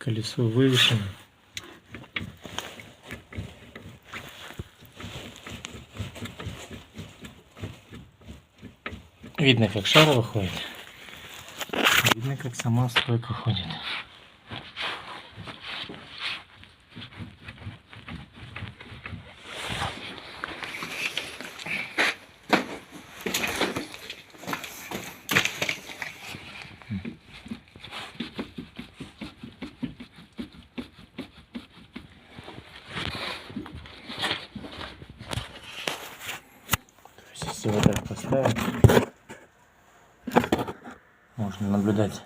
Колесо вывешено. Видно, как шар выходит. Видно, как сама стойка ходит. Если вот так поставить, можно наблюдать